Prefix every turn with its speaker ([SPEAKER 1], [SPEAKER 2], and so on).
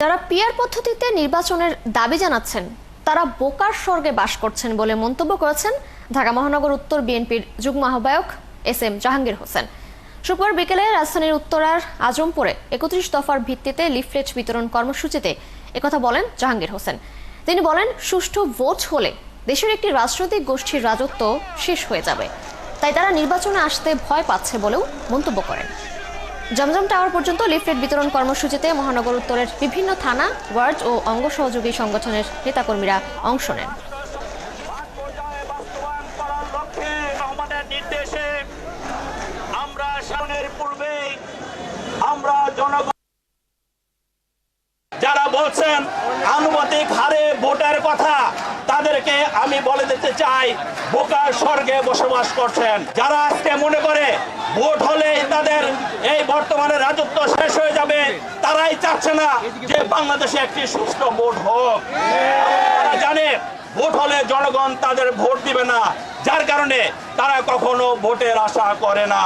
[SPEAKER 1] যারা পিআর পদ্ধতিতে নির্বাচনের দাবি জানাচ্ছেন তারা বোকার স্বর্গে বাস করছেন বলে মন্তব্য করেছেন ঢাকা মহানগর উত্তর বিএনপির যুগ্ম আহ্বায়ক এস.এম. জাহাঙ্গীর হোসেন। শুক্রবার বিকেলে রাজধানীর উত্তরার আজমপুরে ৩১ দফার ভিত্তিতে লিফলেট বিতরণ কর্মসূচিতে একথা বলেন জাহাঙ্গীর হোসেন। তিনি বলেন, সুষ্ঠু ভোট হলে দেশের একটি রাজনৈতিক গোষ্ঠীর রাজত্ব শেষ হয়ে যাবে, তাই তারা নির্বাচনে আসতে ভয় পাচ্ছে বলেও মন্তব্য করেন। জমজম টাওয়ার পর্যন্ত লিফলেট বিতরণ কর্মসূচিতে মহানগর উত্তরের বিভিন্ন থানা, ওয়ার্ড ও অঙ্গ সহযোগী সংগঠনের নেতাকর্মীরা অংশ নেন।
[SPEAKER 2] যারা বলছেন আনুপাতিক হারে ভোটের কথা, তাদেরকে আমি বলে দিতে চাই, বোকার স্বর্গে বসবাস করছেন। যারা আজকে মনে করে ভোট হলেই তাদের এই বর্তমানে রাজত্ব শেষ হয়ে যাবে, তারাই চাচ্ছে না যে বাংলাদেশে একটি সুষ্ঠু ভোট হোক। তারা জানে ভোট হলে জনগণ তাদের ভোট দিবে না, যার কারণে তারা কখনো ভোটের আশা করে না।